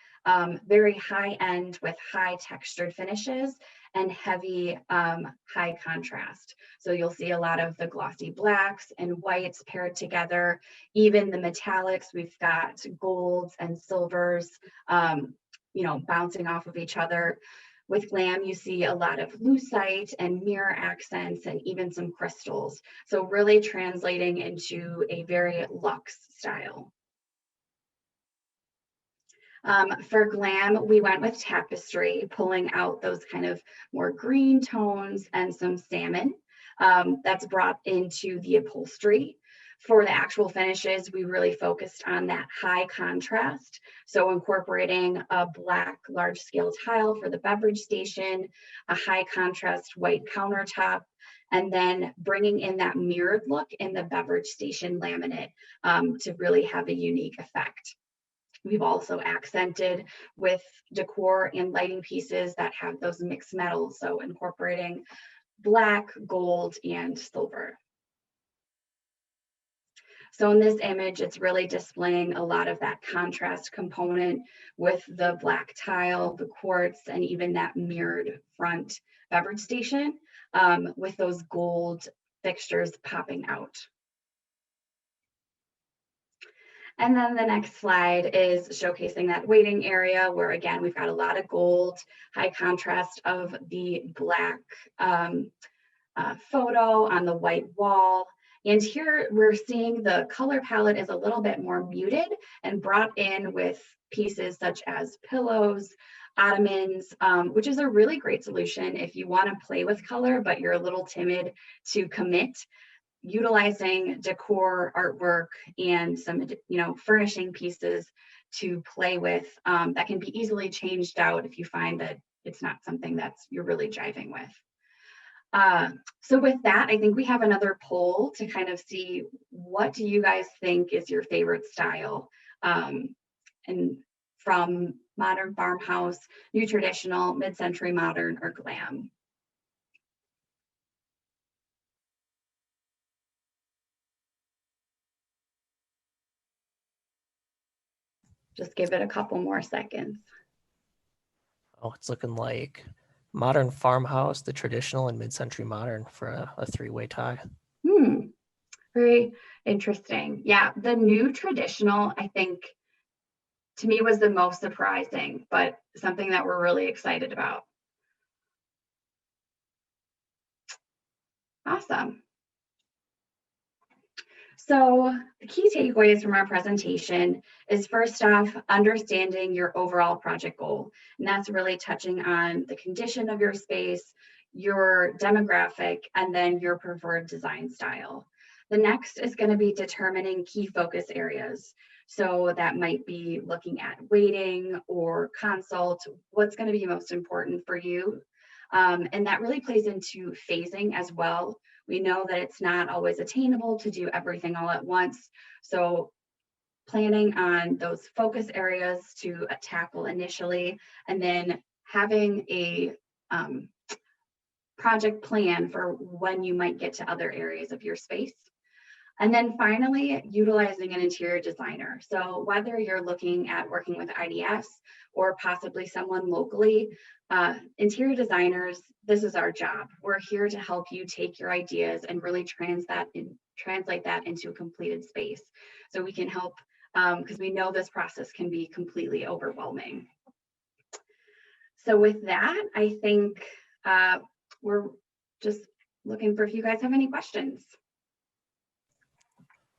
C: very high end with high textured finishes and heavy high contrast. So you'll see a lot of the glossy blacks and whites paired together, even the metallics. We've got golds and silvers, bouncing off of each other. With GLAM, you see a lot of lucite and mirror accents and even some crystals. So really translating into a very luxe style. For GLAM, we went with tapestry, pulling out those kind of more green tones and some salmon that's brought into the upholstery. For the actual finishes, we really focused on that high contrast. So incorporating a black large scale tile for the beverage station, a high contrast white countertop, and then bringing in that mirrored look in the beverage station laminate to really have a unique effect. We've also accented with decor and lighting pieces that have those mixed metals, so incorporating black, gold, and silver. So in this image, it's really displaying a lot of that contrast component with the black tile, the quartz, and even that mirrored front beverage station with those gold fixtures popping out. And then the next slide is showcasing that waiting area where, again, we've got a lot of gold, high contrast of the black photo on the white wall. And here we're seeing the color palette is a little bit more muted and brought in with pieces such as pillows, ottomans, which is a really great solution if you want to play with color, but you're a little timid to commit. Utilizing decor, artwork, and some, furnishing pieces to play with that can be easily changed out if you find that it's not something you're really jiving with. So with that, I think we have another poll to kind of see what do you guys think is your favorite style, and from modern farmhouse, new traditional, mid-century modern, or glam. Just give it a couple more seconds.
A: Oh, it's looking like modern farmhouse, the traditional, and mid-century modern for a three-way tie.
C: Very interesting. Yeah, the new traditional, I think, to me was the most surprising, but something that we're really excited about. Awesome. So the key takeaways from our presentation is, first off, understanding your overall project goal. And that's really touching on the condition of your space, your demographic, and then your preferred design style. The next is going to be determining key focus areas. So that might be looking at waiting or consult, what's going to be most important for you. And that really plays into phasing as well. We know that it's not always attainable to do everything all at once. So planning on those focus areas to tackle initially, and then having a project plan for when you might get to other areas of your space. And then finally, utilizing an interior designer. So whether you're looking at working with IDS or possibly someone locally, interior designers, this is our job. We're here to help you take your ideas and really translate that into a completed space. So we can help, because we know this process can be completely overwhelming. So with that, I think we're just looking for if you guys have any questions.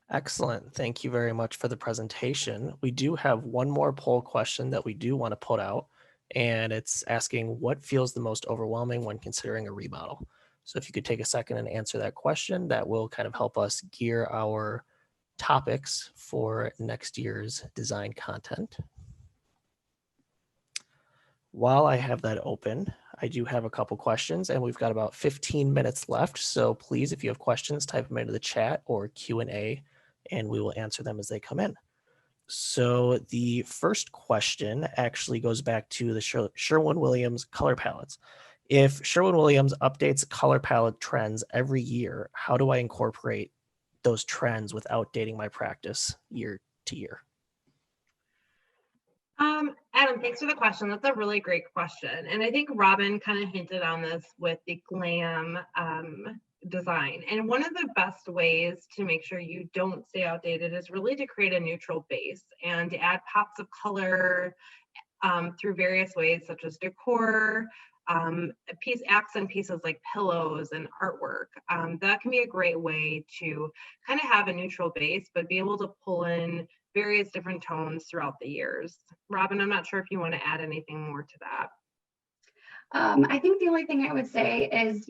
A: Excellent. Thank you very much for the presentation. We do have one more poll question that we do want to put out, and it's asking what feels the most overwhelming when considering a remodel. So if you could take a second and answer that question, that will kind of help us gear our topics for next year's design content. While I have that open, I do have a couple questions, and we've got about 15 minutes left. So please, if you have questions, type them into the chat or Q&A, and we will answer them as they come in. So the first question actually goes back to the Sherwin-Williams color palettes. If Sherwin-Williams updates color palette trends every year, how do I incorporate those trends without dating my practice year to year?
B: Adam, thanks for the question. That's a really great question. And I think Robyn kind of hinted on this with the GLAM design. And one of the best ways to make sure you don't stay outdated is really to create a neutral base and to add pops of color through various ways, such as decor, accent pieces like pillows and artwork. That can be a great way to kind of have a neutral base, but be able to pull in various different tones throughout the years. Robyn, I'm not sure if you want to add anything more to that.
C: I think the only thing I would say is,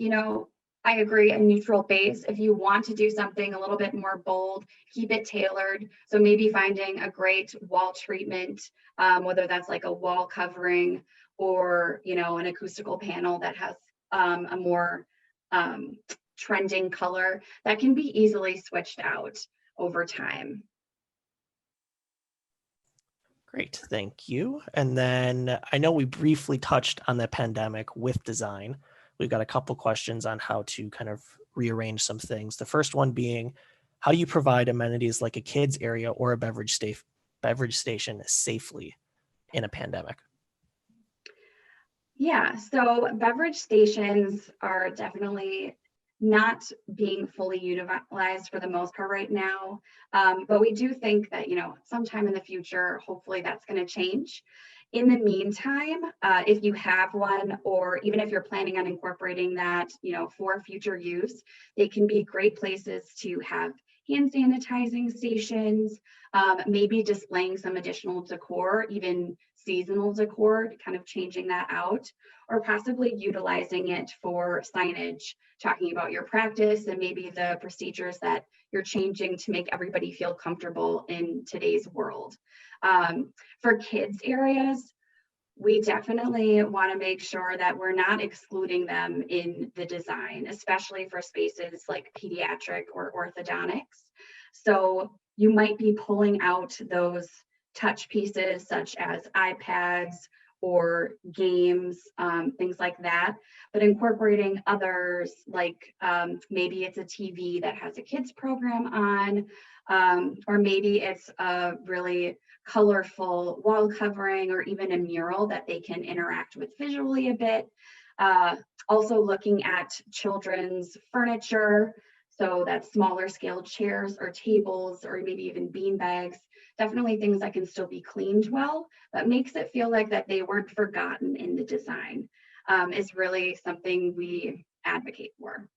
C: I agree, a neutral base. If you want to do something a little bit more bold, keep it tailored. So maybe finding a great wall treatment, whether that's like a wall covering or, an acoustical panel that has a more trending color that can be easily switched out over time.
A: Great, thank you. And then I know we briefly touched on the pandemic with design. We've got a couple questions on how to kind of rearrange some things. The first one being, how do you provide amenities like a kids area or a beverage station safely in a pandemic?
C: Yeah, so beverage stations are definitely not being fully utilized for the most part right now. But we do think that, sometime in the future, hopefully that's going to change. In the meantime, if you have one, or even if you're planning on incorporating that, for future use, they can be great places to have hand sanitizing stations, maybe displaying some additional decor, even seasonal decor, kind of changing that out, or possibly utilizing it for signage, talking about your practice and maybe the procedures that you're changing to make everybody feel comfortable in today's world. For kids areas, we definitely want to make sure that we're not excluding them in the design, especially for spaces like pediatric or orthodontics. So you might be pulling out those touch pieces such as iPads or games, things like that, but incorporating others like maybe it's a TV that has a kids program on, or maybe it's a really colorful wall covering or even a mural that they can interact with visually a bit. Also looking at children's furniture, so that's smaller scale chairs or tables or maybe even bean bags, definitely things that can still be cleaned well, but makes it feel like that they weren't forgotten in the design, is really something we advocate for.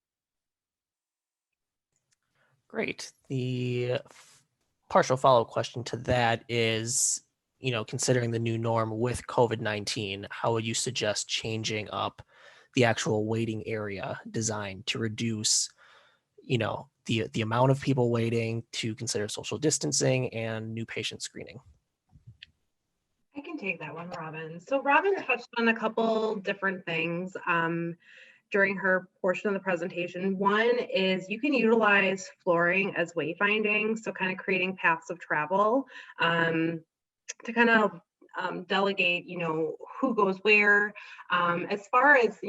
A: Great. The partial follow-up question to that is, considering the new norm with COVID-19, how would you suggest changing up the actual waiting area design to reduce, the amount of people waiting, to consider social distancing and new patient screening?
B: I can take that one, Robyn. So Robyn touched on a couple different things during her portion of the presentation. One is you can utilize flooring as wayfinding, so kind of creating paths of travel to kind of delegate, who goes where. As far as,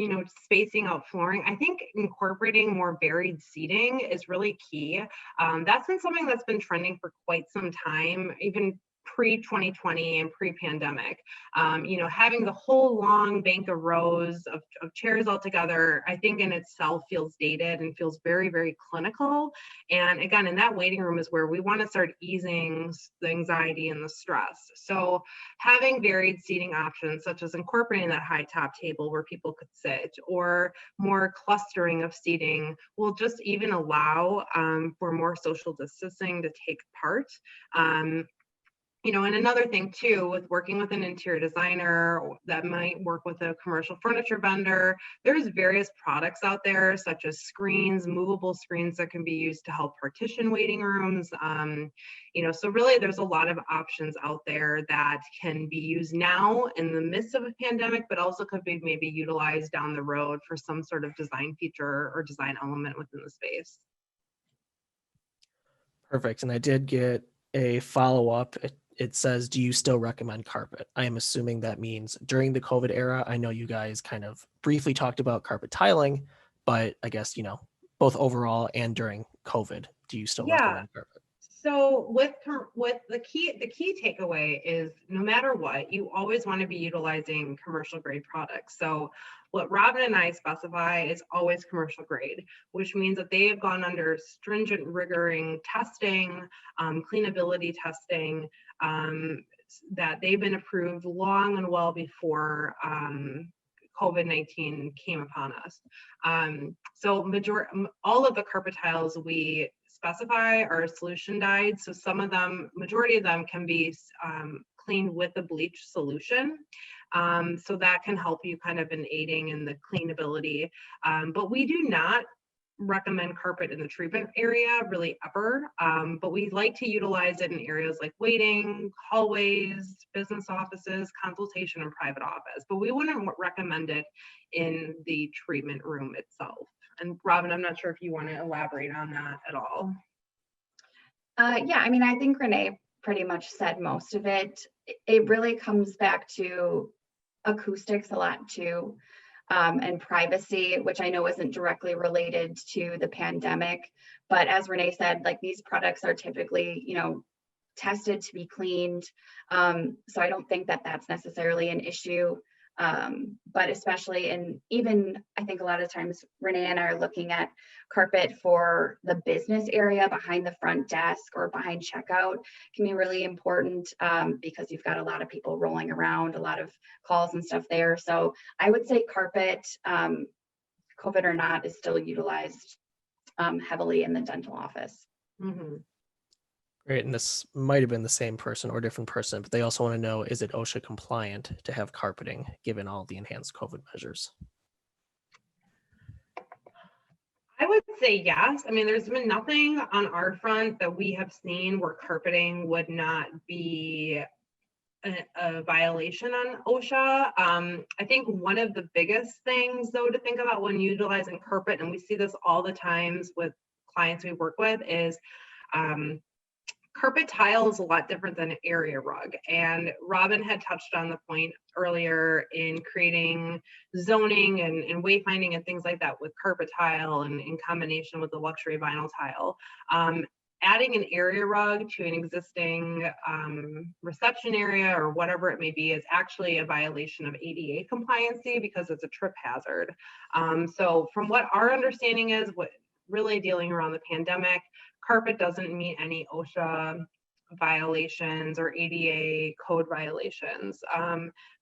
B: spacing out flooring, I think incorporating more varied seating is really key. That's been something that's been trending for quite some time, even pre-2020 and pre-pandemic. Having the whole long bank of rows of chairs all together, I think in itself feels dated and feels very, very clinical. And again, in that waiting room is where we want to start easing the anxiety and the stress. So having varied seating options, such as incorporating that high top table where people could sit, or more clustering of seating, will just even allow for more social distancing to take part. And another thing too, with working with an interior designer that might work with a commercial furniture vendor, there's various products out there, such as screens, movable screens that can be used to help partition waiting rooms. So really there's a lot of options out there that can be used now in the midst of a pandemic, but also could be maybe utilized down the road for some sort of design feature or design element within the space.
A: Perfect. And I did get a follow-up. It says, do you still recommend carpet? I am assuming that means during the COVID era. I know you guys kind of briefly talked about carpet tiling, but I guess, both overall and during COVID, do you still recommend carpet?
B: So with the key takeaway is, no matter what, you always want to be utilizing commercial grade products. So what Robyn and I specify is always commercial grade, which means that they have gone under stringent rigoring testing, cleanability testing, that they've been approved long and well before COVID-19 came upon us. So all of the carpet tiles we specify are solution dyed. So majority of them can be cleaned with a bleach solution. So that can help you kind of in aiding in the cleanability. But we do not recommend carpet in the treatment area really ever. But we like to utilize it in areas like waiting, hallways, business offices, consultation, and private office. But we wouldn't recommend it in the treatment room itself. And Robyn, I'm not sure if you want to elaborate on that at all.
C: Yeah, I think Renee pretty much said most of it. It really comes back to acoustics a lot too, and privacy, which I know isn't directly related to the pandemic. But as Renee said, like, these products are typically, tested to be cleaned. So I don't think that that's necessarily an issue. But especially even I think a lot of times Renee and I are looking at carpet for the business area behind the front desk or behind checkout can be really important because you've got a lot of people rolling around, a lot of calls and stuff there. So I would say carpet, COVID or not, is still utilized heavily in the dental office.
B: Mm-hmm.
A: Great. And this might have been the same person or different person, but they also want to know, is it OSHA compliant to have carpeting given all the enhanced COVID measures?
B: I would say yes. I mean, there's been nothing on our front that we have seen where carpeting would not be a violation on OSHA. I think one of the biggest things, though, to think about when utilizing carpet, and we see this all the times with clients we work with, is carpet tile is a lot different than an area rug. And Robyn had touched on the point earlier in creating zoning and wayfinding and things like that with carpet tile and in combination with the luxury vinyl tile. Adding an area rug to an existing reception area or whatever it may be is actually a violation of ADA compliancy because it's a trip hazard. So from what our understanding is, what really dealing around the pandemic, carpet doesn't meet any OSHA violations or ADA code violations.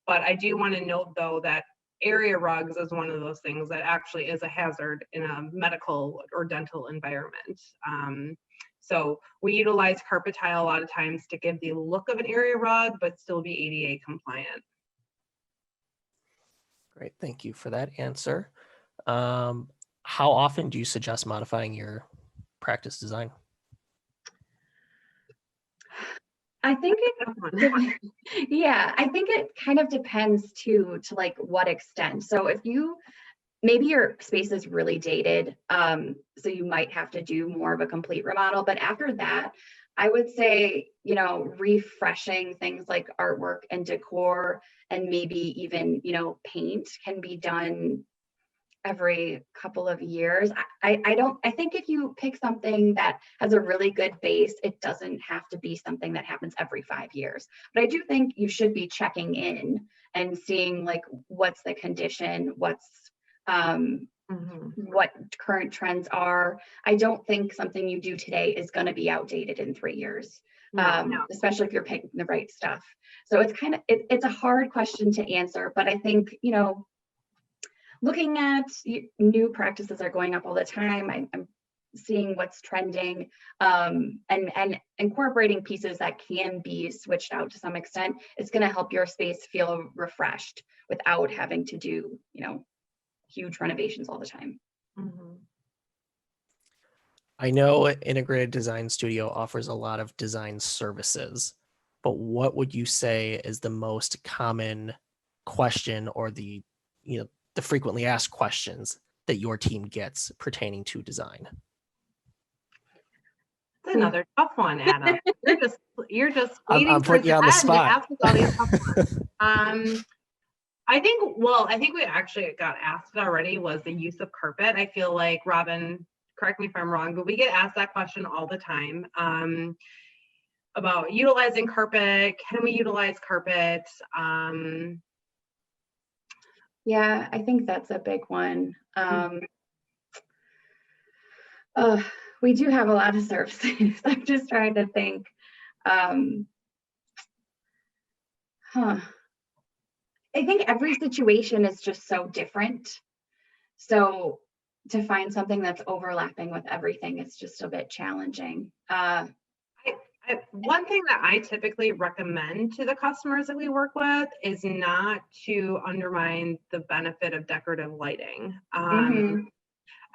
B: But I do want to note, though, that area rugs is one of those things that actually is a hazard in a medical or dental environment. So we utilize carpet tile a lot of times to give the look of an area rug, but still be ADA compliant.
A: Great. Thank you for that answer. How often do you suggest modifying your practice design?
C: I think I think it kind of depends to like what extent. So if maybe your space is really dated, so you might have to do more of a complete remodel. But after that, I would say, refreshing things like artwork and decor and maybe even, paint can be done every couple of years. I think if you pick something that has a really good base, it doesn't have to be something that happens every 5 years. But I do think you should be checking in and seeing like what's the condition, what current trends are. I don't think something you do today is going to be outdated in 3 years, especially if you're picking the right stuff. So it's a hard question to answer, but I think, looking at new practices are going up all the time. I'm seeing what's trending and incorporating pieces that can be switched out to some extent. It's going to help your space feel refreshed without having to do, huge renovations all the time.
B: Mm-hmm.
A: I know Integrated Design Studio offers a lot of design services, but what would you say is the most common question or the frequently asked questions that your team gets pertaining to design?
B: That's another tough one, Adam. You're just waiting
A: I'm putting you on the spot.
B: to ask us all these tough ones. I think we actually got asked already was the use of carpet. I feel like, Robyn, correct me if I'm wrong, but we get asked that question all the time about utilizing carpet. Can we utilize carpet?
C: Yeah, I think that's a big one. We do have a lot of services. I'm just trying to think. I think every situation is just so different. So to find something that's overlapping with everything is just a bit challenging.
B: One thing that I typically recommend to the customers that we work with is not to undermine the benefit of decorative lighting.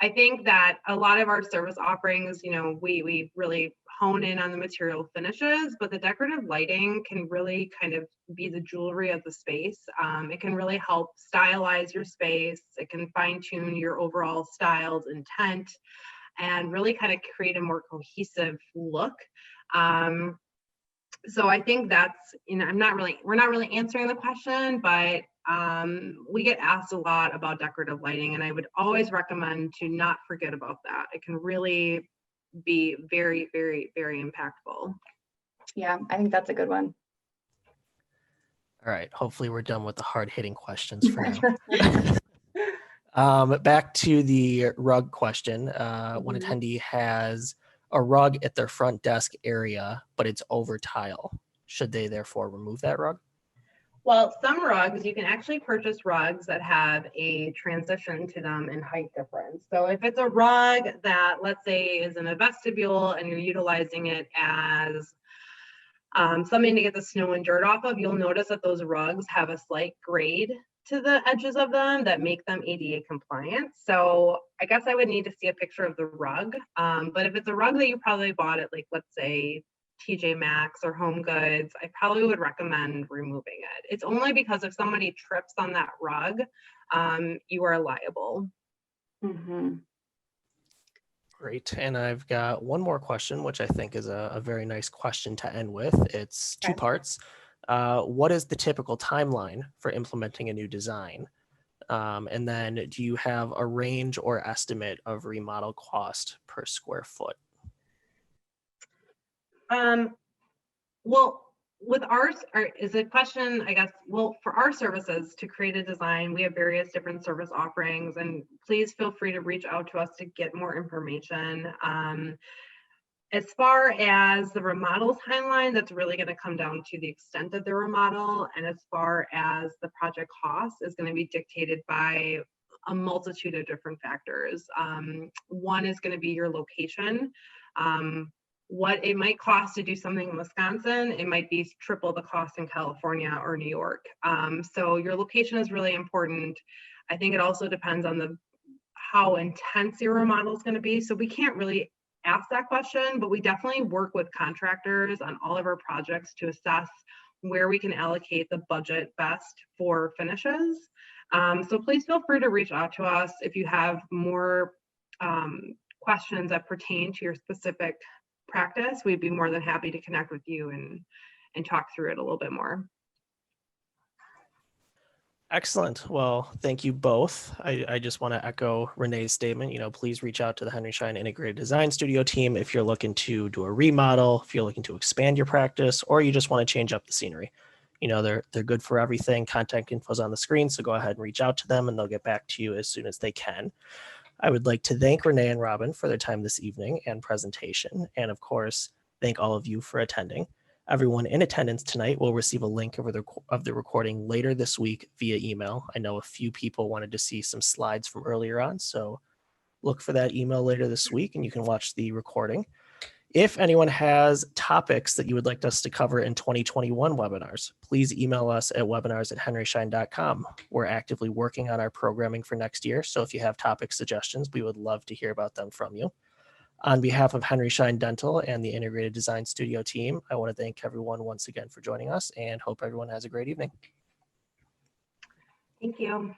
B: I think that a lot of our service offerings, we really hone in on the material finishes, but the decorative lighting can really kind of be the jewelry of the space. It can really help stylize your space. It can fine tune your overall style's intent and really kind of create a more cohesive look. So I think that's, we're not really answering the question, but we get asked a lot about decorative lighting, and I would always recommend to not forget about that. It can really be very, very, very impactful.
C: Yeah, I think that's a good one.
A: All right. Hopefully we're done with the hard hitting questions for now. Back to the rug question. One attendee has a rug at their front desk area, but it's over tile. Should they therefore remove that rug?
B: Well, some rugs, you can actually purchase rugs that have a transition to them in height difference. So if it's a rug that, let's say, is in a vestibule and you're utilizing it as something to get the snow and dirt off of, you'll notice that those rugs have a slight grade to the edges of them that make them ADA compliant. So I guess I would need to see a picture of the rug. But if it's a rug that you probably bought at, like, let's say TJ Maxx or Home Goods, I probably would recommend removing it. It's only because if somebody trips on that rug, you are liable.
A: Great. And I've got one more question, which I think is a very nice question to end with. It's two parts. What is the typical timeline for implementing a new design? And then do you have a range or estimate of remodel cost per square foot?
B: Well, with ours, is a question, I guess, well, for our services to create a design, we have various different service offerings, and please feel free to reach out to us to get more information. As far as the remodel timeline, that's really going to come down to the extent of the remodel, and as far as the project cost is going to be dictated by a multitude of different factors. One is going to be your location. What it might cost to do something in Wisconsin, it might be triple the cost in California or New York. So your location is really important. I think it also depends on how intense your remodel is going to be. So we can't really ask that question, but we definitely work with contractors on all of our projects to assess where we can allocate the budget best for finishes. So please feel free to reach out to us if you have more questions that pertain to your specific practice. We'd be more than happy to connect with you and talk through it a little bit more.
A: Excellent. Well, thank you both. I just want to echo Renee's statement. Please reach out to the Henry Schein Integrated Design Studio team if you're looking to do a remodel, if you're looking to expand your practice, or you just want to change up the scenery. They're good for everything. Contact info is on the screen, so go ahead and reach out to them and they'll get back to you as soon as they can. I would like to thank Renee and Robyn for their time this evening and presentation, and of course, thank all of you for attending. Everyone in attendance tonight will receive a link of the recording later this week via email. I know a few people wanted to see some slides from earlier on, so look for that email later this week and you can watch the recording. If anyone has topics that you would like us to cover in 2021 webinars, please email us at webinars@henryschein.com. We're actively working on our programming for next year, so if you have topic suggestions, we would love to hear about them from you. On behalf of Henry Schein Dental and the Integrated Design Studio team, I want to thank everyone once again for joining us and hope everyone has a great evening.
B: Thank you.